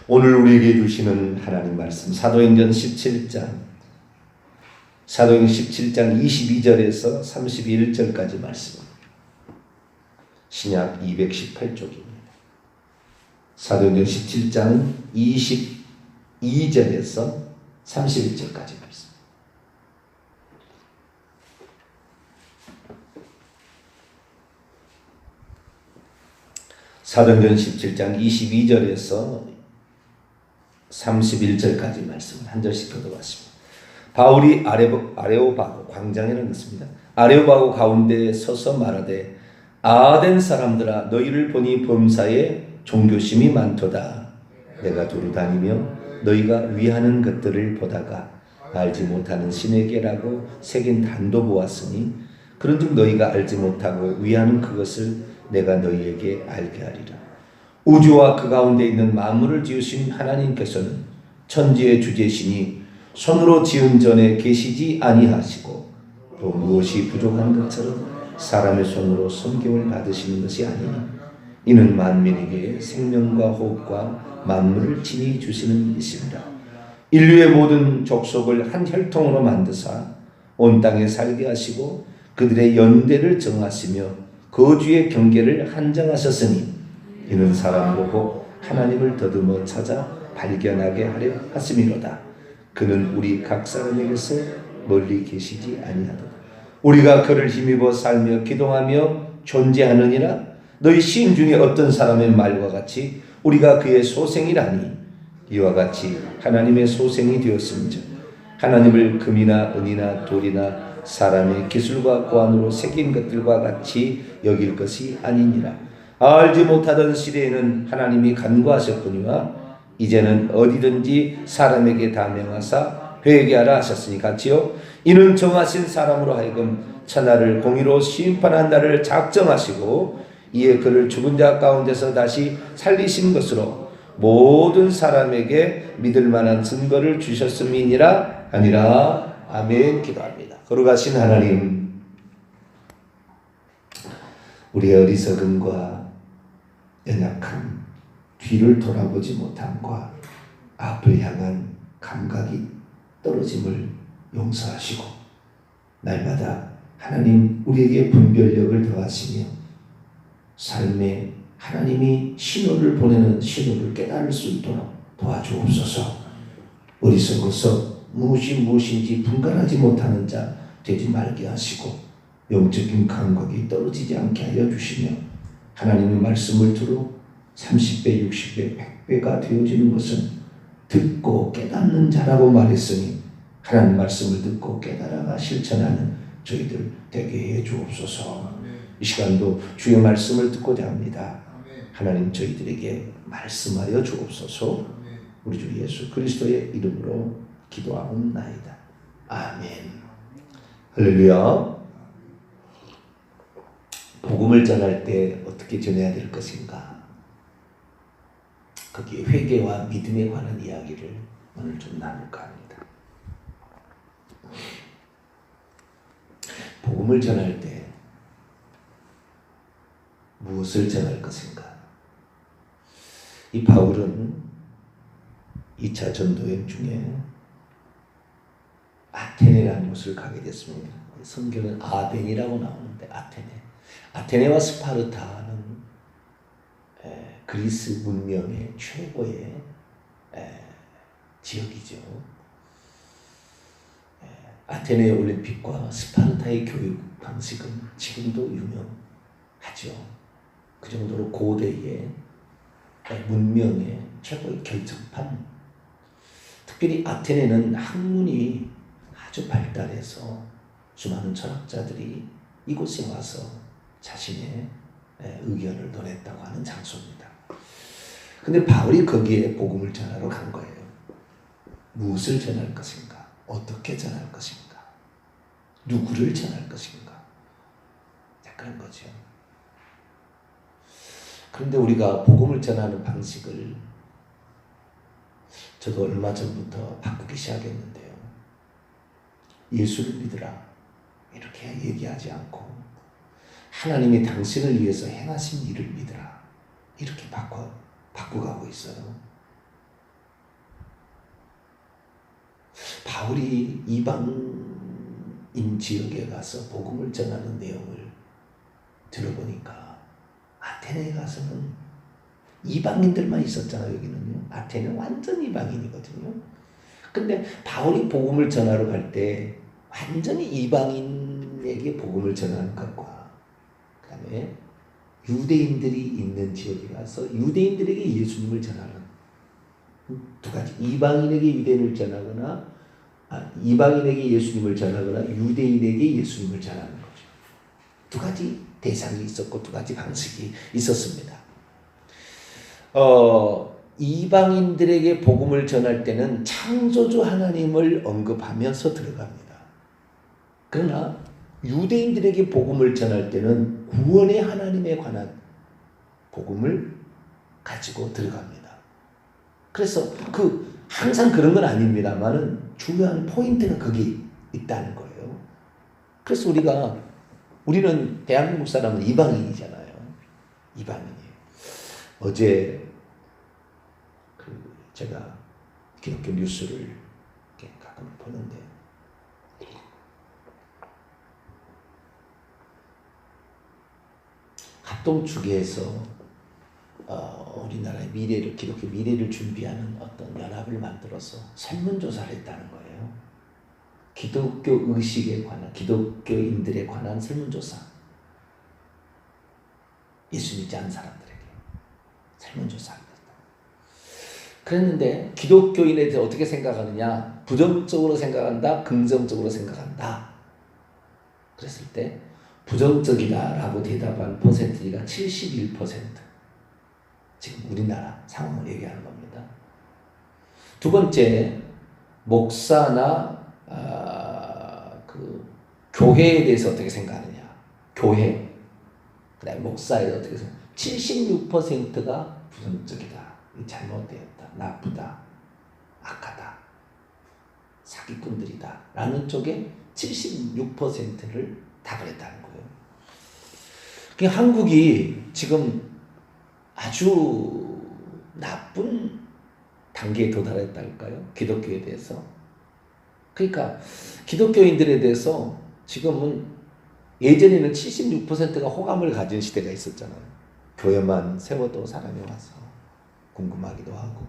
오늘 우리에게 주시는 하나님 말씀 사도행전 17장 22절에서 31절까지 말씀, 신약 218쪽입니다. 사도행전 17장 22절에서 31절까지 말씀. 사도행전 17장 22절에서 31절까지 말씀을 한 절씩 교도했습니다. 바울이 아레오바고 광장에는 있습니다. 아레오바고 가운데 서서 말하되, 아덴 사람들아, 너희를 보니 범사에 종교심이 많도다. 내가 두루 다니며 너희가 위하는 것들을 보다가 알지 못하는 신에게라고 새긴 단도 보았으니, 그런즉 너희가 알지 못하고 위하는 그것을 내가 너희에게 알게 하리라. 우주와 그 가운데 있는 만물을 지으신 하나님께서는 천지의 주제시니 손으로 지은 전에 계시지 아니하시고 또 무엇이 부족한 것처럼 사람의 손으로 섬김을 받으시는 것이 아니니, 이는 만민에게 생명과 호흡과 만물을 친히 주시는 이십니다. 인류의 모든 족속을 한 혈통으로 만드사 온 땅에 살게 하시고 그들의 연대를 정하시며 거주의 경계를 한정하셨으니, 이는 사람을 보고 하나님을 더듬어 찾아 발견하게 하려 하심이로다. 그는 우리 각 사람에게서 멀리 계시지 아니하도다. 우리가 그를 힘입어 살며 기동하며 존재하느니라. 너희 시인 중에 어떤 사람의 말과 같이 우리가 그의 소생이라니, 이와 같이 하나님의 소생이 되었음즉 하나님을 금이나 은이나 돌이나 사람의 기술과 고안으로 새긴 것들과 같이 여길 것이 아니니라. 알지 못하던 시대에는 하나님이 간구하셨거니와 이제는 어디든지 사람에게 다 명하사 회개하라 하셨으니 같이요. 이는 정하신 사람으로 하여금 천하를 공의로 심판한 날을 작정하시고 이에 그를 죽은 자 가운데서 다시 살리신 것으로 모든 사람에게 믿을 만한 증거를 주셨음이니라 하니라. 아멘. 기도합니다. 거룩하신 하나님, 우리의 어리석음과 연약함, 뒤를 돌아보지 못함과 앞을 향한 감각이 떨어짐을 용서하시고 날마다 하나님 우리에게 분별력을 더하시며 삶에 하나님이 신호를 보내는 신호를 깨달을 수 있도록 도와주옵소서. 어리석어서 무엇인지 분간하지 못하는 자 되지 말게 하시고 영적인 감각이 떨어지지 않게 하여 주시며 하나님의 말씀을 들어 30배, 60배, 100배가 되어지는 것은 듣고 깨닫는 자라고 말했으니, 하나님 말씀을 듣고 깨달아가 실천하는 저희들 되게 해 주옵소서. 이 시간도 주의 말씀을 듣고자 합니다. 하나님 저희들에게 말씀하여 주옵소서. 우리 주 예수 그리스도의 이름으로 기도하옵나이다. 아멘. 할렐루야. 복음을 전할 때 어떻게 전해야 될 것인가? 거기에 회개와 믿음에 관한 이야기를 오늘 좀 나눌까 합니다. 복음을 전할 때 무엇을 전할 것인가? 이 바울은 2차 전도여행 중에 아테네라는 곳을 가게 됐습니다. 성경은 아덴이라고 나오는데 아테네와 스파르타는 그리스 문명의 최고의 지역이죠. 아테네의 올림픽과 스파르타의 교육 방식은 지금도 유명하죠. 그 정도로 고대의 문명의 최고의 결정판. 특별히 아테네는 학문이 아주 발달해서 수많은 철학자들이 이곳에 와서 자신의 의견을 논했다고 하는 장소입니다. 근데 바울이 거기에 복음을 전하러 간 거예요. 무엇을 전할 것인가? 어떻게 전할 것인가? 누구를 전할 것인가? 그런 거죠. 그런데 우리가 복음을 전하는 방식을 저도 얼마 전부터 바꾸기 시작했는데요. 예수를 믿으라 이렇게 얘기하지 않고 하나님이 당신을 위해서 행하신 일을 믿으라 이렇게 바꿔가고 있어요. 바울이 이방인 지역에 가서 복음을 전하는 내용을 들어보니까 아테네에 가서는 이방인들만 있었잖아요. 여기는요. 아테네는 완전 이방인이거든요. 근데 바울이 복음을 전하러 갈 때 완전히 이방인에게 복음을 전하는 것과 그 다음에 유대인들이 있는 지역에 가서 유대인들에게 예수님을 전하는 두 가지, 이방인에게 유대인을 전하거나 이방인에게 예수님을 전하거나 유대인에게 예수님을 전하는 거죠. 두 가지 대상이 있었고 두 가지 방식이 있었습니다. 이방인들에게 복음을 전할 때는 창조주 하나님을 언급하면서 들어갑니다. 그러나 유대인들에게 복음을 전할 때는 구원의 하나님에 관한 복음을 가지고 들어갑니다. 그래서 항상 그런 건 아닙니다만은 중요한 포인트가 거기 있다는 거예요. 그래서 우리는 대한민국 사람은 이방인이잖아요. 이방인이에요. 어제 제가 기독교 뉴스를 이렇게 가끔 보는데 합동축에서 우리나라의 미래를, 기독교 미래를 준비하는 어떤 연합을 만들어서 설문조사를 했다는 거예요. 기독교 의식에 관한, 기독교인들에 관한 설문조사. 예수 믿지 않는 사람들에게 설문조사를 했다. 그랬는데 기독교인에 대해 어떻게 생각하느냐? 부정적으로 생각한다? 긍정적으로 생각한다? 그랬을 때 부정적이다라고 대답한 퍼센트가 71%. 지금 우리나라 상황을 얘기하는 겁니다. 두 번째, 목사나 교회에 대해서 어떻게 생각하느냐? 교회, 그다음에 목사에 대해서 어떻게 생각하느냐? 76%가 부정적이다, 잘못되었다, 나쁘다, 악하다, 사기꾼들이다 라는 쪽에 76%를 답을 했다는 거예요. 그러니까 한국이 지금 아주 나쁜 단계에 도달했달까요? 기독교에 대해서. 그러니까 기독교인들에 대해서 지금은, 예전에는 76%가 호감을 가진 시대가 있었잖아요. 교회만 세워도 사람이 와서 궁금하기도 하고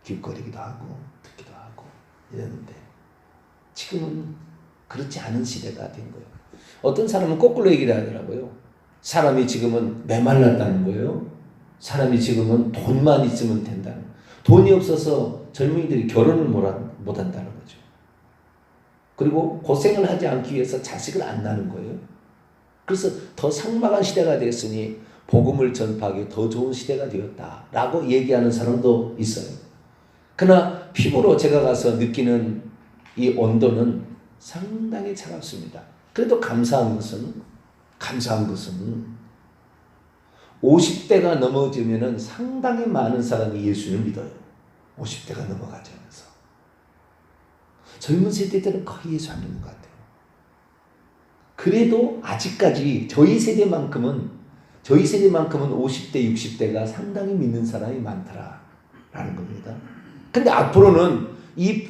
길거리기도 하고 듣기도 하고 이랬는데 지금은 그렇지 않은 시대가 된 거예요. 어떤 사람은 거꾸로 얘기를 하더라고요. 사람이 지금은 메말랐다는 거예요. 사람이 지금은 돈만 있으면 된다는 거예요. 돈이 없어서 젊은이들이 결혼을 못 한다는 거죠. 그리고 고생을 하지 않기 위해서 자식을 안 낳는 거예요. 그래서 더 삭막한 시대가 됐으니 복음을 전파하기 더 좋은 시대가 되었다라고 얘기하는 사람도 있어요. 그러나 피부로 제가 가서 느끼는 이 온도는 상당히 차갑습니다. 그래도 감사한 것은 50대가 넘어지면은 상당히 많은 사람이 예수를 믿어요. 50대가 넘어가자면서. 젊은 세대들은 거의 예수 안 믿는 것 같아요. 그래도 아직까지 저희 세대만큼은 50대, 60대가 상당히 믿는 사람이 많더라라는 겁니다. 근데 앞으로는 이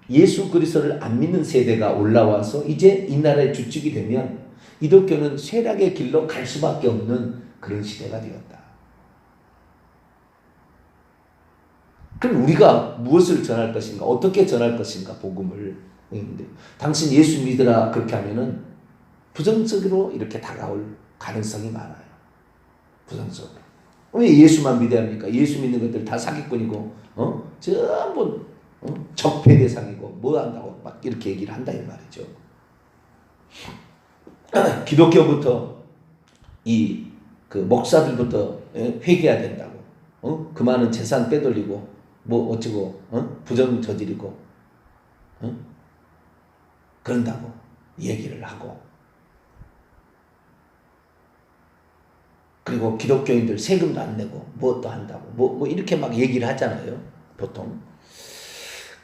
예수 그리스도를 안 믿는 세대가 올라와서 이제 이 나라의 주축이 되면 기독교는 쇠락의 길로 갈 수밖에 없는 그런 시대가 되었다. 그럼 우리가 무엇을 전할 것인가? 어떻게 전할 것인가? 복음을. 당신 예수 믿으라 그렇게 하면은 부정적으로 이렇게 다가올 가능성이 많아요. 부정적으로. 왜 예수만 믿어야 합니까? 예수 믿는 것들 다 사기꾼이고, 전부 적폐 대상이고, 뭐 한다고 막 이렇게 얘기를 한다 이 말이죠. 기독교부터 목사들부터 회개해야 된다고. 그 많은 재산 빼돌리고, 뭐 어쩌고, 부정 저지르고, 그런다고 얘기를 하고. 그리고 기독교인들 세금도 안 내고 무엇도 한다고 뭐 이렇게 막 얘기를 하잖아요, 보통.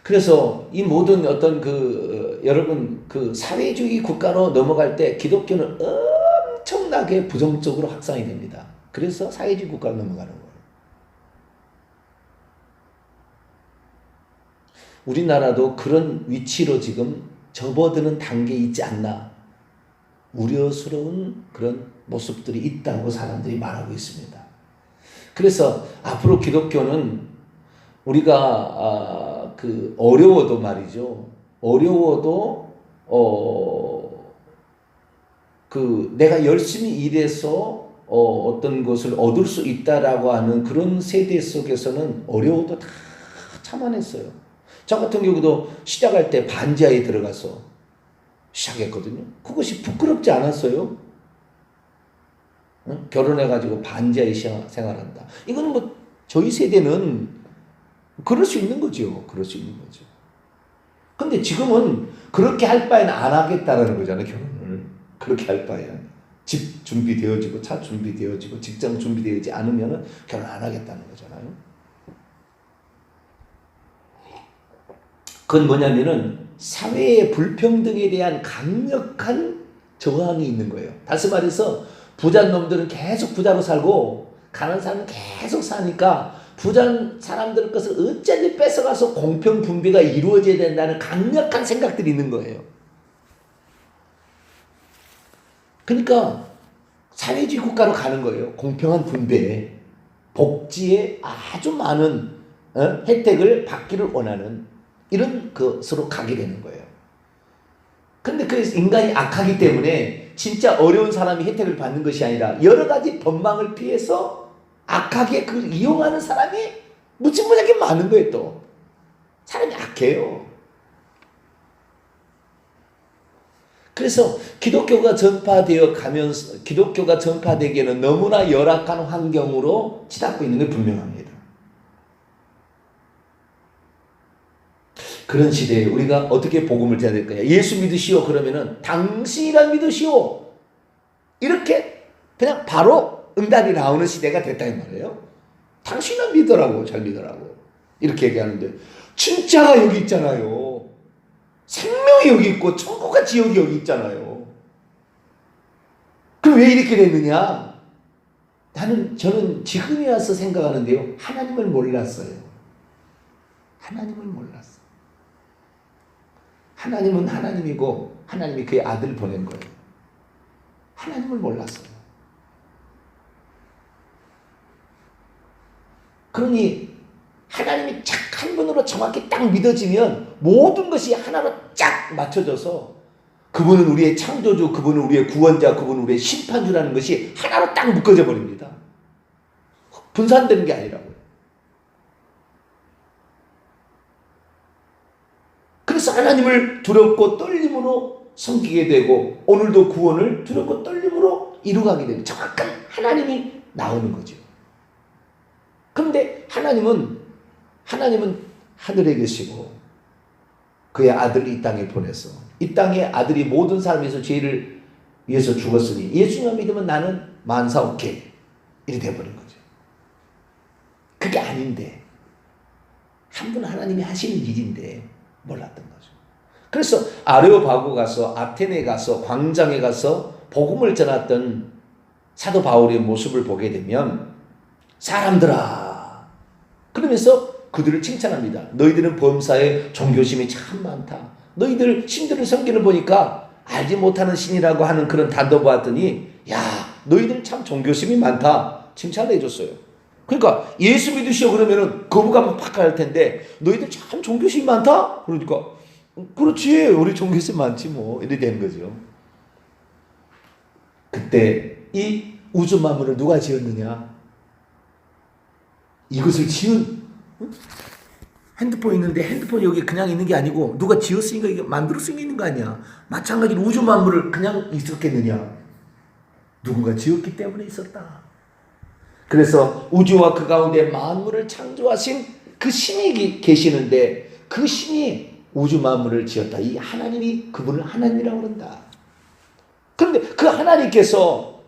그래서 이 모든 어떤 여러분 사회주의 국가로 넘어갈 때 기독교는 엄청나게 부정적으로 확산이 됩니다. 그래서 사회주의 국가로 넘어가는 거예요. 우리나라도 그런 위치로 지금 접어드는 단계에 있지 않나 우려스러운 그런 모습들이 있다고 사람들이 말하고 있습니다. 그래서 앞으로 기독교는 우리가 어려워도 말이죠. 어려워도 내가 열심히 일해서 어떤 것을 얻을 수 있다라고 하는 그런 세대 속에서는 어려워도 다 참아냈어요. 저 같은 경우도 시작할 때 반지하에 들어가서 시작했거든요. 그것이 부끄럽지 않았어요. 응? 결혼해가지고 반지하에 생활한다. 이거는 뭐 저희 세대는 그럴 수 있는 거죠. 그럴 수 있는 거죠. 근데 지금은 그렇게 할 바에는 안 하겠다라는 거잖아요. 결혼을 그렇게 할 바에는 집 준비되어지고 차 준비되어지고 직장 준비되어지지 않으면 결혼 안 하겠다는 거잖아요. 그건 뭐냐면은 사회의 불평등에 대한 강력한 저항이 있는 거예요. 다시 말해서 부자 놈들은 계속 부자로 살고 가난한 사람은 계속 사니까 부자 사람들 것을 어쩐지 뺏어가서 공평 분배가 이루어져야 된다는 강력한 생각들이 있는 거예요. 그러니까 사회주의 국가로 가는 거예요. 공평한 분배, 복지에 아주 많은 혜택을 받기를 원하는 이런 것으로 가게 되는 거예요. 근데 그 인간이 악하기 때문에 진짜 어려운 사람이 혜택을 받는 것이 아니라 여러 가지 법망을 피해서 악하게 그 이용하는 사람이 무지무지하게 많은 거예요. 또 사람이 악해요. 그래서 기독교가 전파되기에는 너무나 열악한 환경으로 치닫고 있는 게 분명합니다. 그런 시대에 우리가 어떻게 복음을 전해야 될까요? 예수 믿으시오 그러면은 당신이란 믿으시오. 이렇게 그냥 바로 응답이 나오는 시대가 됐다 이 말이에요. 당신은 믿으라고, 잘 믿으라고. 이렇게 얘기하는데 진짜가 여기 있잖아요. 생명이 여기 있고 천국과 지옥이 여기 있잖아요. 그럼 왜 이렇게 됐느냐? 저는 지금에 와서 생각하는데요. 하나님을 몰랐어요. 하나님을 몰랐어요. 하나님은 하나님이고 하나님이 그의 아들을 보낸 거예요. 하나님을 몰랐어요. 그러니 하나님이 딱 한 분으로 정확히 딱 믿어지면 모든 것이 하나로 쫙 맞춰져서 그분은 우리의 창조주, 그분은 우리의 구원자, 그분은 우리의 심판주라는 것이 하나로 딱 묶어져 버립니다. 분산되는 게 아니라고요. 그래서 하나님을 두렵고 떨림으로 섬기게 되고 오늘도 구원을 두렵고 떨림으로 이루어가게 되는 정확한 하나님이 나오는 거죠. 그런데 하나님은 하늘에 계시고 그의 아들을 이 땅에 보내서 이 땅에 아들이 모든 사람에서 죄를 위해서 죽었으니 예수님을 믿으면 나는 만사오케이 이렇게 돼버린 거죠. 그게 아닌데 한 분 하나님이 하시는 일인데 몰랐던 거죠. 그래서 아레오파고 가서 아테네 가서 광장에 가서 복음을 전했던 사도 바울의 모습을 보게 되면 사람들아 그러면서 그들을 칭찬합니다. 너희들은 범사에 종교심이 참 많다. 너희들 신들을 섬기는 보니까 알지 못하는 신이라고 하는 그런 단도 보았더니 야 너희들 참 종교심이 많다. 칭찬해 줬어요. 그러니까 예수 믿으시오 그러면은 거부감 팍 갈 텐데 너희들 참 종교심이 많다? 그러니까 그렇지 우리 종교심 많지 뭐 이렇게 되는 거죠. 그때 이 우주 만물을 누가 지었느냐? 이것을 지은 핸드폰 있는데 핸드폰이 여기 그냥 있는 게 아니고 누가 지었으니까 이게 만들어 쓰고 있는 거 아니야. 마찬가지로 우주 만물을 그냥 있었겠느냐? 누군가 지었기 때문에 있었다. 그래서 우주와 그 가운데 만물을 창조하신 그 신이 계시는데 그 신이 우주 만물을 지었다. 이 하나님이 그분을 하나님이라고 그런다. 그런데 그 하나님께서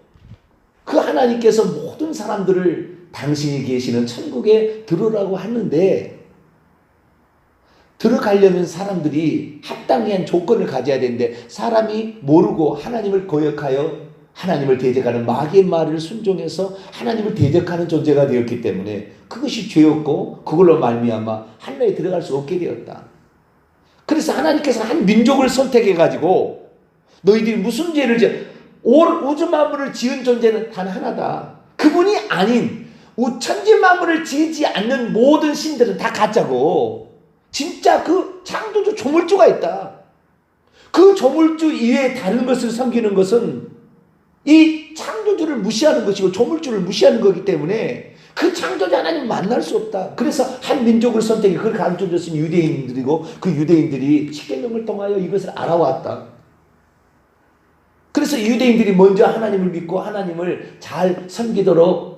모든 사람들을 당신이 계시는 천국에 들어오라고 하는데 들어가려면 사람들이 합당한 조건을 가져야 되는데 사람이 모르고 하나님을 거역하여 하나님을 대적하는 마귀의 말을 순종해서 하나님을 대적하는 존재가 되었기 때문에 그것이 죄였고 그걸로 말미암아 하늘에 들어갈 수 없게 되었다. 그래서 하나님께서 한 민족을 선택해가지고 너희들이 무슨 죄를 온 우주 만물을 지은 존재는 단 하나다. 그분이 아닌 천지 만물을 지지 않는 모든 신들은 다 가짜고 진짜 그 창조주 조물주가 있다. 그 조물주 이외에 다른 것을 섬기는 것은 이 창조주를 무시하는 것이고 조물주를 무시하는 거기 때문에 그 창조주 하나님 만날 수 없다. 그래서 한 민족을 선택해 그걸 가르쳐줬은 유대인들이고 그 유대인들이 십계명을 통하여 이것을 알아왔다. 그래서 유대인들이 먼저 하나님을 믿고 하나님을 잘 섬기도록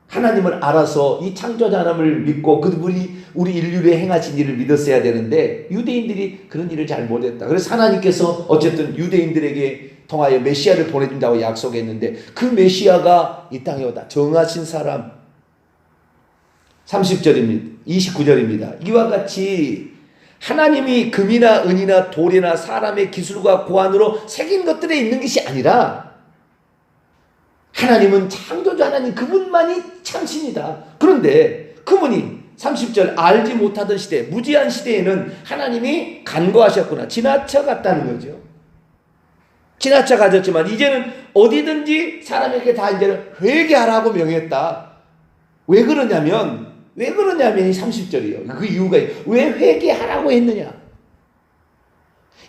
하나님을 알아서 이 창조자 하나님을 믿고 그분이 우리 인류에 행하신 일을 믿었어야 되는데 유대인들이 그런 일을 잘 못했다. 그래서 하나님께서 어쨌든 유대인들에게 통하여 메시아를 보내준다고 약속했는데 그 메시아가 이 땅에 오다 정하신 사람 30절입니다. 29절입니다. 이와 같이 하나님이 금이나 은이나 돌이나 사람의 기술과 고안으로 새긴 것들에 있는 것이 아니라 하나님은 창조주 하나님 그분만이 참신이다. 그런데 그분이 30절 알지 못하던 시대 무지한 시대에는 하나님이 간과하셨구나. 지나쳐 갔다는 거죠. 지나쳐 가졌지만 이제는 어디든지 사람에게 다 이제는 회개하라고 명했다. 왜 그러냐면 이 30절이에요. 그 이유가 왜 회개하라고 했느냐.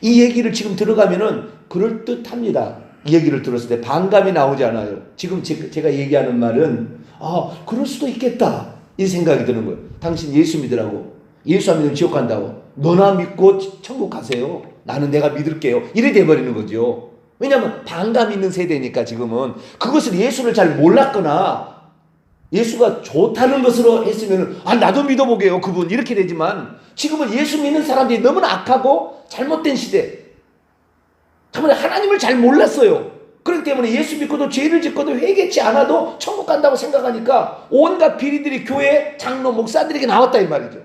이 얘기를 지금 들어가면은 그럴듯합니다. 이 얘기를 들었을 때 반감이 나오지 않아요. 지금 제가 얘기하는 말은 그럴 수도 있겠다 이 생각이 드는 거예요. 당신 예수 믿으라고. 예수 안 믿으면 지옥 간다고. 너나 믿고 천국 가세요. 나는 내가 믿을게요. 이래 돼버리는 거죠. 왜냐하면 반감 있는 세대니까 지금은 그것을 예수를 잘 몰랐거나 예수가 좋다는 것으로 했으면 나도 믿어보게요 그분 이렇게 되지만 지금은 예수 믿는 사람들이 너무나 악하고 잘못된 시대 때문에 하나님을 잘 몰랐어요. 그렇기 때문에 예수 믿고도 죄를 짓고도 회개치 않아도 천국 간다고 생각하니까 온갖 비리들이 교회 장로 목사들에게 나왔다 이 말이죠.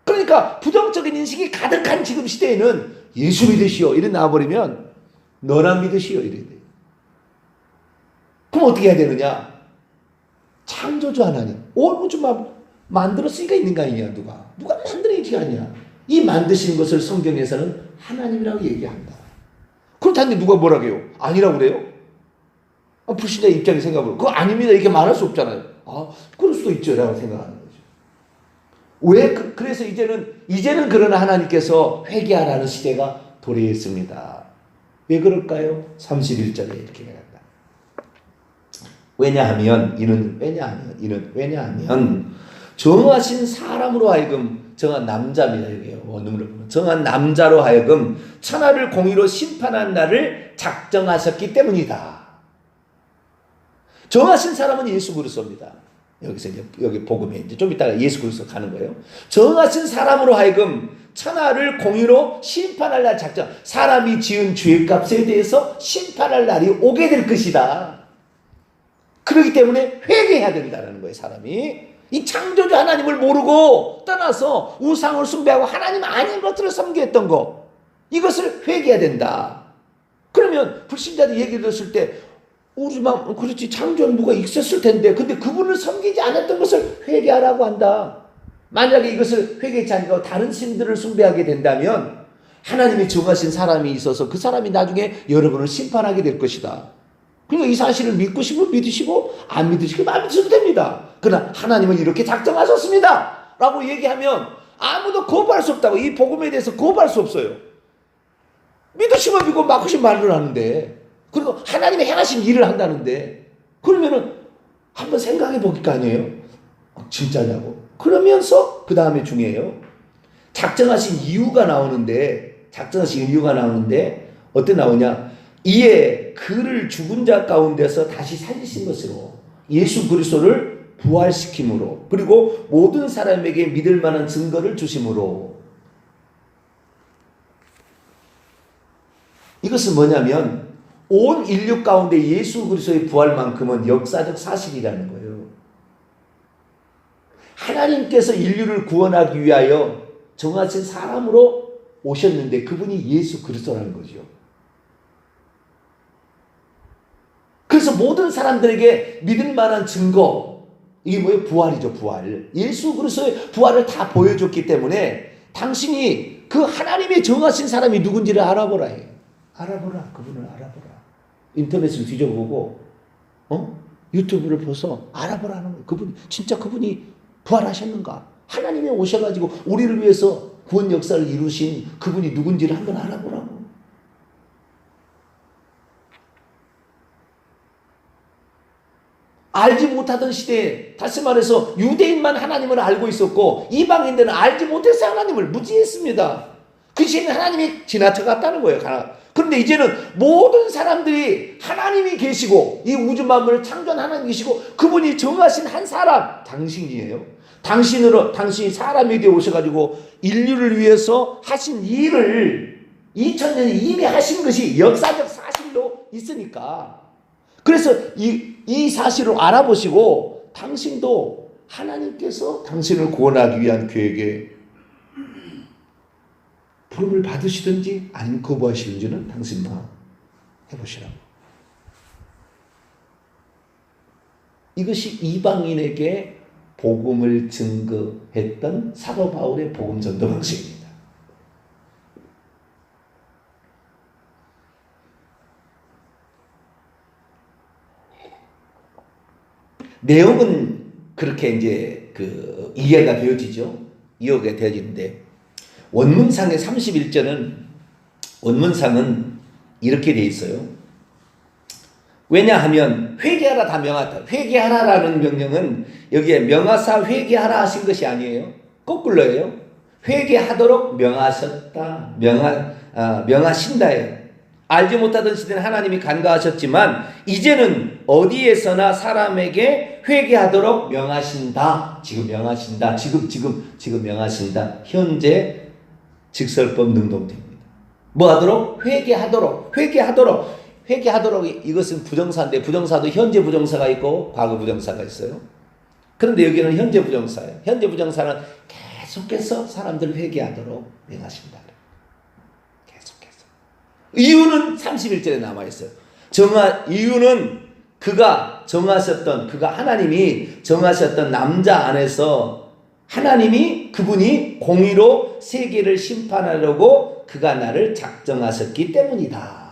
그러니까 부정적인 인식이 가득한 지금 시대에는 예수 믿으시오 이래 나와버리면 너나 믿으시오 이래 돼요. 그럼 어떻게 해야 되느냐. 창조주 하나님 온 우주만 만들었으니까 있는 거 아니냐. 누가 만들어야지 아니야. 이 만드신 것을 성경에서는 하나님이라고 얘기한다. 그렇다는데 누가 뭐라고 해요? 아니라고 그래요? 불신자 입장에 생각해보면 그거 아닙니다 이렇게 말할 수 없잖아요. 그럴 수도 있죠 라고 생각하는 거죠. 왜? 그래서 이제는 그러나 하나님께서 회개하라는 시대가 도래했습니다. 왜 그럴까요? 31절에 이렇게 얘기합니다. 왜냐하면 정하신 사람으로 하여금 정한 남자입니다. 여기 원문으로 보면 정한 남자로 하여금 천하를 공의로 심판한 날을 작정하셨기 때문이다. 정하신 사람은 예수 그리스도입니다. 여기서 여기 복음에 이제 좀 이따가 예수 그리스도 가는 거예요. 정하신 사람으로 하여금 천하를 공의로 심판할 날 작정. 사람이 지은 죄값에 대해서 심판할 날이 오게 될 것이다. 그렇기 때문에 회개해야 된다는 거예요. 사람이 이 창조주 하나님을 모르고 떠나서 우상을 숭배하고 하나님 아닌 것들을 섬기했던 거 이것을 회개해야 된다. 그러면 불신자들 얘기를 들었을 때 우리만 그렇지 창조주가 있었을 텐데 근데 그분을 섬기지 않았던 것을 회개하라고 한다. 만약에 이것을 회개치 않고 다른 신들을 숭배하게 된다면 하나님이 정하신 사람이 있어서 그 사람이 나중에 여러분을 심판하게 될 것이다. 그러니까 이 사실을 믿고 싶으면 믿으시고 안 믿으시면 안 믿으셔도 됩니다. 그러나 하나님은 이렇게 작정하셨습니다 라고 얘기하면 아무도 거부할 수 없다고. 이 복음에 대해서 거부할 수 없어요. 믿으시면 믿고 막으시면 말을 하는데 그리고 하나님의 행하신 일을 한다는데 그러면은 한번 생각해 볼 거 아니에요. 진짜냐고. 그러면서 그 다음에 중요해요. 작정하신 이유가 나오는데 어떻게 나오냐. 이에 그를 죽은 자 가운데서 다시 살리신 것으로 예수 그리스도를 부활시킴으로 그리고 모든 사람에게 믿을 만한 증거를 주심으로. 이것은 뭐냐면 온 인류 가운데 예수 그리스도의 부활만큼은 역사적 사실이라는 거예요. 하나님께서 인류를 구원하기 위하여 정하신 사람으로 오셨는데 그분이 예수 그리스도라는 거죠. 그래서 모든 사람들에게 믿을 만한 증거 이게 뭐예요? 부활이죠. 부활. 예수 그리스도의 부활을 다 보여줬기 때문에 당신이 그 하나님의 정하신 사람이 누군지를 알아보라 해요. 알아보라. 그분을 알아보라. 인터넷을 뒤져보고 유튜브를 보서 알아보라는 거예요. 진짜 그분이 부활하셨는가? 하나님이 오셔가지고 우리를 위해서 구원 역사를 이루신 그분이 누군지를 한번 알아보라고. 알지 못하던 시대에, 다시 말해서 유대인만 하나님을 알고 있었고 이방인들은 알지 못해서 하나님을 무지했습니다. 그 시대는 하나님이 지나쳐갔다는 거예요. 그런데 이제는 모든 사람들이 하나님이 계시고 이 우주 만물을 창조한 하나님이 계시고 그분이 정하신 한 사람, 당신이에요. 당신이 사람이 되어 오셔가지고 인류를 위해서 하신 일을 2000년에 이미 하신 것이 역사적 사실로 있으니까, 그래서 이 사실을 알아보시고 당신도 하나님께서 당신을 구원하기 위한 계획에 부름을 받으시든지 아니면 거부하시든지는 당신만 해보시라고. 이것이 이방인에게 복음을 증거했던 사도 바울의 복음 전도 방식입니다. 내용은 그렇게 이제 이해가 되어지죠. 이해가 되어지는데 원문상의 31절은 원문상은 이렇게 돼 있어요. 왜냐하면 회개하라 다 명하다. 회개하라라는 명령은 여기에 명하사 회개하라 하신 것이 아니에요. 거꾸로예요. 회개하도록 명하셨다. 명하신다예요. 알지 못하던 시대는 하나님이 간과하셨지만 이제는 어디에서나 사람에게 회개하도록 명하신다. 지금 명하신다. 지금 명하신다. 현재 직설법 능동태입니다. 뭐 하도록? 회개하도록. 이것은 부정사인데 부정사도 현재 부정사가 있고 과거 부정사가 있어요. 그런데 여기는 현재 부정사예요. 현재 부정사는 계속해서 사람들 회개하도록 명하신다. 계속해서. 이유는 31절에 남아있어요. 이유는 하나님이 정하셨던 남자 안에서 그분이 공의로 세계를 심판하려고 그가 나를 작정하셨기 때문이다.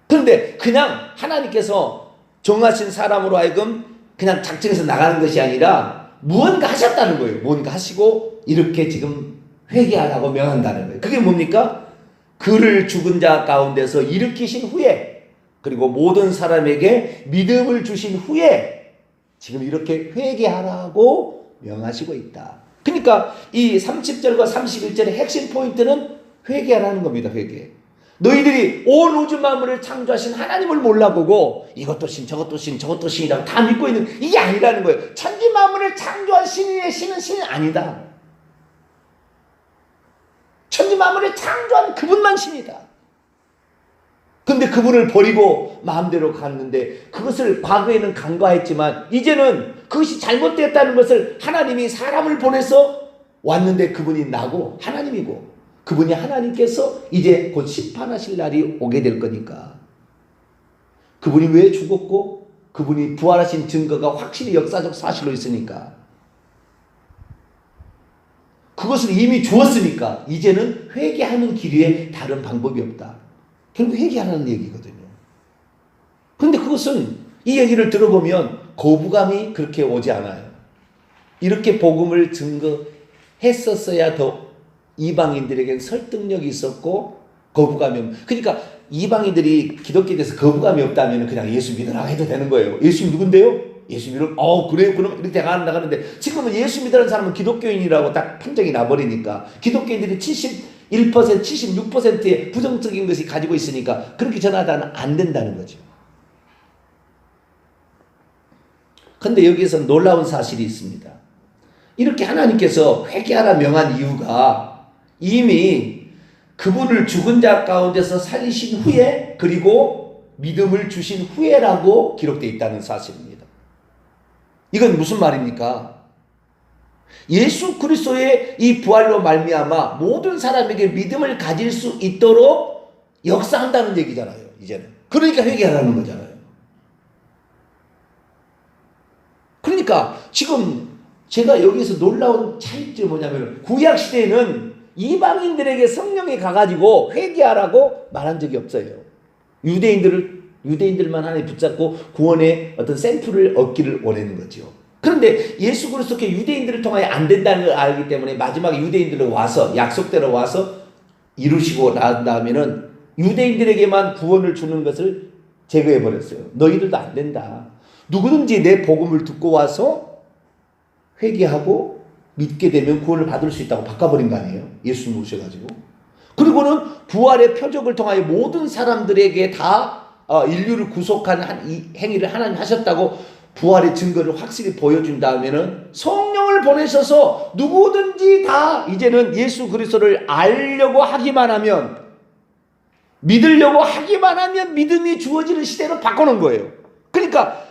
그런데 그냥 하나님께서 정하신 사람으로 하여금 그냥 작정해서 나가는 것이 아니라 무언가 하셨다는 거예요. 무언가 하시고 이렇게 지금 회개하라고 명한다는 거예요. 그게 뭡니까? 그를 죽은 자 가운데서 일으키신 후에, 그리고 모든 사람에게 믿음을 주신 후에 지금 이렇게 회개하라고 명하시고 있다. 그러니까 이 30절과 31절의 핵심 포인트는 회개하라는 겁니다. 회개. 너희들이 온 우주 만물을 창조하신 하나님을 몰라보고 이것도 신 저것도 신이라고 다 믿고 있는, 이게 아니라는 거예요. 천지 만물을 창조한 신의 신은 아니다. 천지 만물을 창조한 그분만 신이다. 근데 그분을 버리고 마음대로 갔는데, 그것을 과거에는 간과했지만 이제는 그것이 잘못됐다는 것을, 하나님이 사람을 보내서 왔는데 그분이 나고 하나님이고, 그분이 하나님께서 이제 곧 심판하실 날이 오게 될 거니까, 그분이 왜 죽었고 그분이 부활하신 증거가 확실히 역사적 사실로 있으니까, 그것을 이미 주었으니까 이제는 회개하는 길 외에 다른 방법이 없다. 결국 회개하라는 얘기거든요. 그런데 그것은 이 얘기를 들어보면 거부감이 그렇게 오지 않아요. 이렇게 복음을 증거했었어야 더 이방인들에게는 설득력이 있었고 거부감이 없는. 그러니까 이방인들이 기독교에 대해서 거부감이 없다면 그냥 예수 믿으라 해도 되는 거예요. 예수 누군데요? 예수 믿으면 그래요? 그럼 이렇게 나가는데, 지금은 예수 믿으라는 사람은 기독교인이라고 딱 판정이 나버리니까 그리스도인들이 71%, 76%의 부정적인 것이 가지고 있으니까 그렇게 전하다는 안 된다는 거죠. 그런데 여기에서 놀라운 사실이 있습니다. 이렇게 하나님께서 회개하라 명한 이유가 이미 그분을 죽은 자 가운데서 살리신 후에, 그리고 믿음을 주신 후에라고 기록되어 있다는 사실입니다. 이건 무슨 말입니까? 예수 그리스도의 이 부활로 말미암아 모든 사람에게 믿음을 가질 수 있도록 역사한다는 얘기잖아요. 이제는. 그러니까 회개하라는 거잖아요. 그러니까 지금 제가 여기서 놀라운 차이점이 뭐냐면 구약 시대에는 이방인들에게 성령이 가가지고 회개하라고 말한 적이 없어요. 유대인들만 하나님 붙잡고 구원의 어떤 샘플을 얻기를 원하는 거죠. 그런데 예수 그리스도께 유대인들을 통하여 안 된다는 걸 알기 때문에 마지막에 유대인들로 와서 약속대로 와서 이루시고 난 다음에는 유대인들에게만 구원을 주는 것을 제거해 버렸어요. 너희들도 안 된다. 누구든지 내 복음을 듣고 와서 회개하고 믿게 되면 구원을 받을 수 있다고 바꿔버린 거 아니에요? 예수님 오셔가지고. 그리고는 부활의 표적을 통하여 모든 사람들에게 다 인류를 구속한 이 행위를 하나님 하셨다고 부활의 증거를 확실히 보여준 다음에는 성령을 보내셔서 누구든지 다 이제는 예수 그리스도를 알려고 하기만 하면, 믿으려고 하기만 하면 믿음이 주어지는 시대로 바꿔놓은 거예요. 그러니까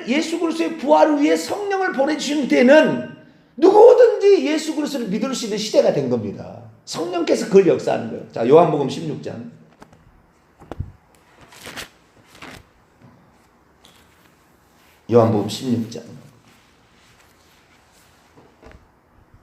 예수 그리스도의 부활을 위해 성령을 보내주신 때는 누구든지 예수 그리스도를 믿을 수 있는 시대가 된 겁니다. 성령께서 그걸 역사하는 거예요. 자, 요한복음 16장. 요한복음 16장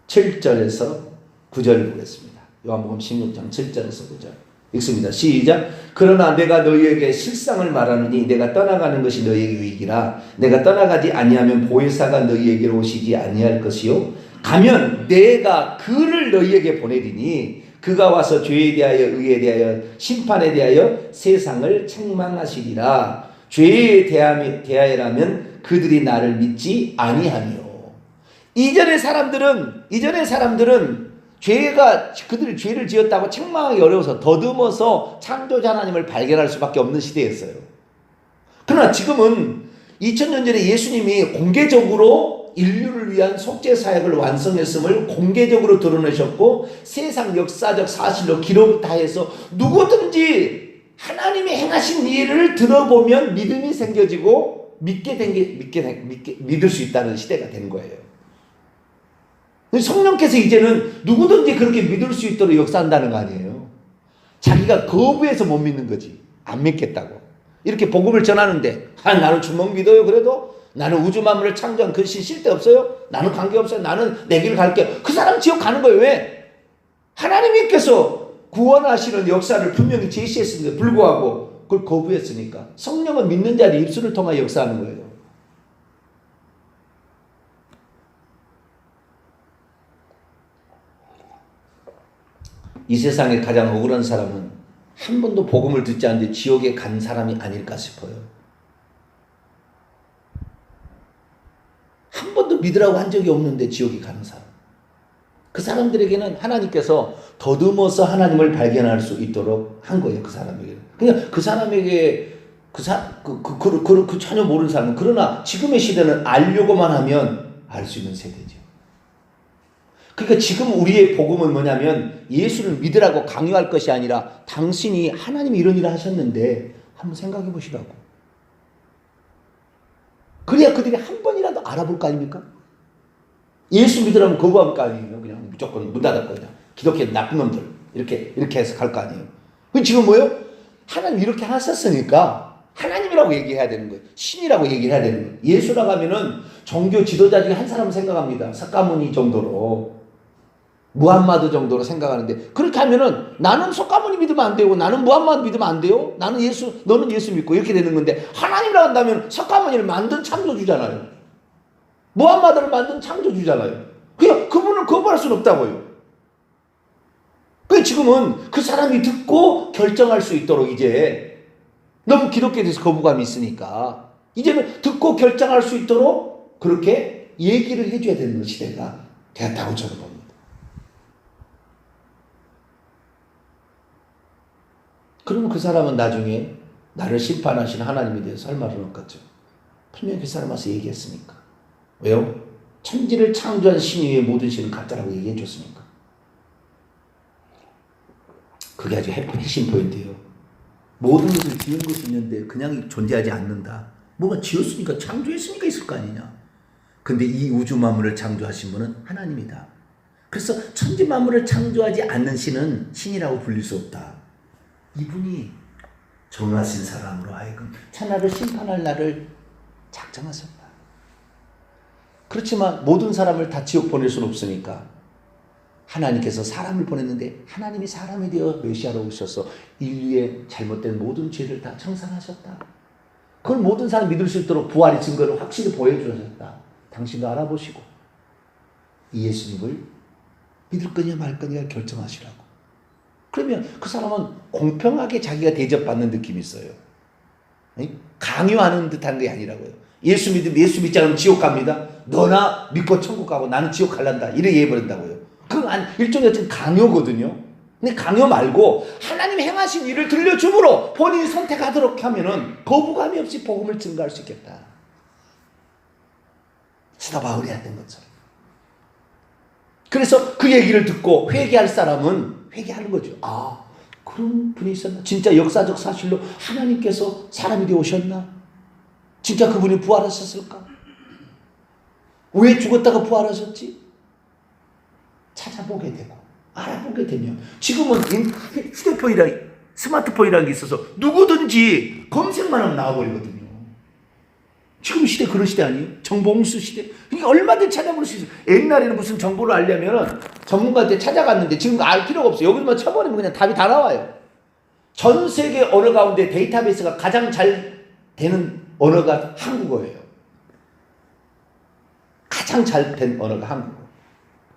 7절에서 9절 보겠습니다. 요한복음 16장 7절에서 9절 읽습니다. 시작. 그러나 내가 너희에게 실상을 말하느니 내가 떠나가는 것이 너희에게 유익이라. 내가 떠나가지 아니하면 보혜사가 너희에게로 오시지 아니할 것이요 가면 내가 그를 너희에게 보내리니 그가 와서 죄에 대하여 의에 대하여 심판에 대하여 세상을 책망하시리라. 죄에 대하여라면 그들이 나를 믿지 아니하며. 이전의 사람들은 그들이 죄를 지었다고 책망하기 어려워서 더듬어서 창조자 하나님을 발견할 수밖에 없는 시대였어요. 그러나 지금은 2000년 전에 예수님이 공개적으로 인류를 위한 속죄 사역을 완성했음을 공개적으로 드러내셨고 세상 역사적 사실로 기록 다 해서 누구든지 하나님이 행하신 일을 들어보면 믿음이 생겨지고 믿을 수 있다는 시대가 된 거예요. 성령께서 이제는 누구든지 그렇게 믿을 수 있도록 역사한다는 거 아니에요. 자기가 거부해서 못 믿는 거지. 안 믿겠다고. 이렇게 복음을 전하는데 나는 주먹 믿어요. 그래도 나는 우주 만물을 창조한 그 신 쓸데없어요. 나는 관계없어요. 나는 내 길 갈게요. 그 사람 지옥 가는 거예요. 왜? 하나님께서 구원하시는 역사를 분명히 제시했음에도 불구하고 그걸 거부했으니까. 성령은 믿는 자의 입술을 통하여 역사하는 거예요. 이 세상에 가장 억울한 사람은 한 번도 복음을 듣지 않는데 지옥에 간 사람이 아닐까 싶어요. 한 번도 믿으라고 한 적이 없는데 지옥에 가는 사람. 그 사람들에게는 하나님께서 더듬어서 하나님을 발견할 수 있도록 한 거예요. 그 사람에게는. 그냥 그 사람에게 전혀 모르는 사람은, 그러나 지금의 시대는 알려고만 하면 알 수 있는 세대죠. 그러니까 지금 우리의 복음은 뭐냐면 예수를 믿으라고 강요할 것이 아니라 당신이 하나님이 이런 일을 하셨는데 한번 생각해 보시라고. 그래야 그들이 한 번이라도 알아볼 거 아닙니까? 예수 믿으라면 거부할 거 아니에요. 그냥 무조건 문 닫을 거냐. 기독교 나쁜 놈들. 이렇게 해서 갈 거 아니에요. 그 지금 뭐예요? 하나님 이렇게 하셨으니까 하나님이라고 얘기해야 되는 거예요. 신이라고 얘기를 해야 되는 거예요. 예수라고 하면은 종교 지도자 중에 한 사람을 생각합니다. 석가모니 정도로. 무함마드 정도로 생각하는데, 그렇게 하면은 나는 석가모니 믿으면 안 되고 나는 무함마드 믿으면 안 돼요. 너는 예수 믿고 이렇게 되는 건데, 하나님이라고 한다면 석가모니를 만든 창조주잖아요. 무함마드를 만든 창조주잖아요. 그냥 그분을 거부할 수는 없다고요. 그 지금은 그 사람이 듣고 결정할 수 있도록 이제 너무 기독교에 대해서 거부감이 있으니까 이제는 듣고 결정할 수 있도록 그렇게 얘기를 해줘야 되는 시대가 되었다고 저는 봅니다. 그러면 그 사람은 나중에 나를 심판하시는 하나님에 대해서 할 말은 없겠죠. 분명히 그 사람 와서 얘기했으니까. 왜요? 천지를 창조한 신 위에 모든 신은 가짜라고 얘기해 줬으니까. 그게 아주 핵심 포인트예요. 모든 것을 지은 것이 있는데 그냥 존재하지 않는다. 뭐가 지었으니까 창조했으니까 있을 거 아니냐. 근데 이 우주 만물을 창조하신 분은 하나님이다. 그래서 천지 만물을 창조하지 않는 신은 신이라고 불릴 수 없다. 이분이 정하신 사람으로 하여금 천하를 심판할 날을 작정하셨다. 그렇지만 모든 사람을 다 지옥 보낼 수는 없으니까 하나님께서 사람을 보냈는데 하나님이 사람이 되어 메시아로 오셔서 인류의 잘못된 모든 죄를 다 청산하셨다. 그걸 모든 사람이 믿을 수 있도록 부활의 증거를 확실히 보여주셨다. 당신도 알아보시고 이 예수님을 믿을 거냐 말 거냐 결정하시라고. 그러면 그 사람은 공평하게 자기가 대접받는 느낌이 있어요. 강요하는 듯한 게 아니라고요. 예수 믿으면 예수 믿지 않으면 지옥 갑니다. 너나 믿고 천국 가고 나는 지옥 갈란다. 이렇게 얘기해버린다고요. 그건 일종의 어떤 강요거든요. 근데 강요 말고 하나님 행하신 일을 들려줌으로 본인이 선택하도록 하면은 거부감이 없이 복음을 증거할 수 있겠다. 사도 바울이 했던 것처럼. 그래서 그 얘기를 듣고 회개할 사람은 회개하는 거죠. 아, 그런 분이 있었나? 진짜 역사적 사실로 하나님께서 사람이 되어 오셨나? 진짜 그분이 부활하셨을까? 왜 죽었다가 부활하셨지? 찾아보게 되고 알아보게 되면 지금은 휴대폰이랑 스마트폰이라는 게 있어서 누구든지 검색만 하면 나와버리거든요. 지금 시대 그런 시대 아니에요? 정보 홍수 시대. 그러니까 얼마든지 찾아볼 수 있어요. 옛날에는 무슨 정보를 알려면 전문가한테 찾아갔는데 지금 알 필요가 없어요. 여기만 쳐버리면 그냥 답이 다 나와요. 전 세계 언어 가운데 데이터베이스가 가장 잘 되는 언어가 한국어예요. 가장 잘 된 언어가 한국어.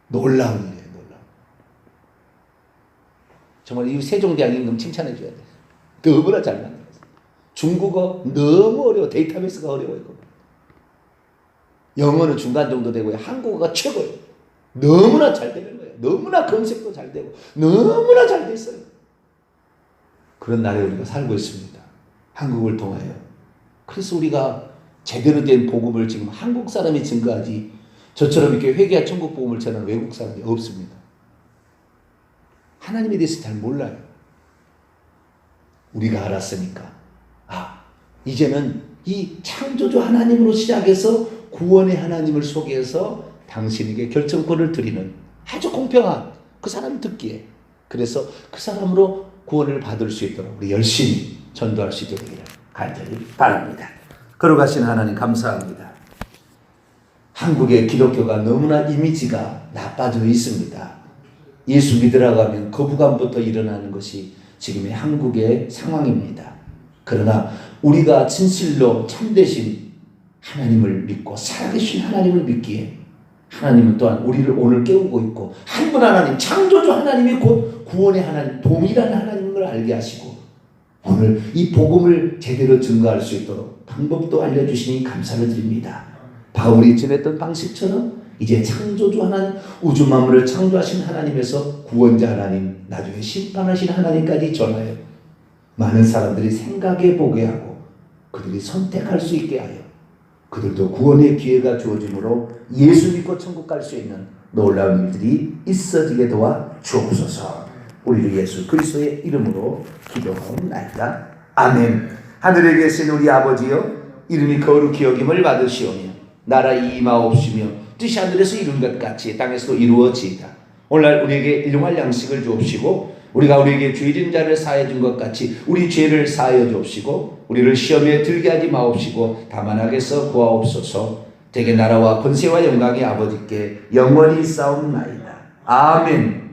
놀라운 일이에요. 놀라운. 정말 이 세종대왕 임금 칭찬해 줘야 돼요. 너무나 잘 만들었어요. 중국어 너무 어려워. 데이터베이스가 어려워요. 영어는 중간 정도 되고요. 한국어가 최고예요. 너무나 잘 되는 거예요. 너무나 검색도 잘 되고 너무나 잘 됐어요. 그런 나라에 우리가 살고 있습니다. 한국을 통하여. 그래서 우리가 제대로 된 복음을 지금 한국 사람이 증거하지 저처럼 이렇게 회개와 천국 복음을 전하는 외국 사람이 없습니다. 하나님에 대해서 잘 몰라요. 우리가 알았으니까 이제는 이 창조주 하나님으로 시작해서 구원의 하나님을 소개해서 당신에게 결정권을 드리는 아주 공평한 그 사람이 듣기에 그래서 그 사람으로 구원을 받을 수 있도록 우리 열심히 전도할 수 있게 되기를 간절히 바랍니다. 거룩하신 하나님 감사합니다. 한국의 기독교가 너무나 이미지가 나빠져 있습니다. 예수 믿으라고 하면 거부감부터 일어나는 것이 지금의 한국의 상황입니다. 그러나 우리가 진실로 참되신 하나님을 믿고 살아계신 하나님을 믿기에 하나님은 또한 우리를 오늘 깨우고 있고 한 분 하나님 창조주 하나님이 곧 구원의 하나님 동일한 하나님을 알게 하시고 오늘 이 복음을 제대로 증거할 수 있도록 방법도 알려주시니 감사를 드립니다. 바울이 지냈던 방식처럼 이제 창조주 하나님 우주 만물을 창조하신 하나님에서 구원자 하나님 나중에 심판하신 하나님까지 전하여 많은 사람들이 생각해 보게 하고 그들이 선택할 수 있게 하여 그들도 구원의 기회가 주어지므로 예수 믿고 천국 갈 수 있는 놀라운 일들이 있어지게 도와 주옵소서. 우리 예수 그리스도의 이름으로 기도하옵나이다. 아멘. 하늘에 계신 우리 아버지여 이름이 거룩히 여김을 받으시오며 나라의 임하옵시며 뜻이 하늘에서 이룬 것 같이 땅에서도 이루어지이다. 오늘날 우리에게 일용할 양식을 주옵시고 우리가 우리에게 죄진 자를 사하여 준 것 같이 우리 죄를 사하여 주옵시고 우리를 시험에 들게 하지 마옵시고 다만 악에서 구하옵소서. 대개 나라와 권세와 영광이 아버지께 영원히 싸움나이다. 아멘.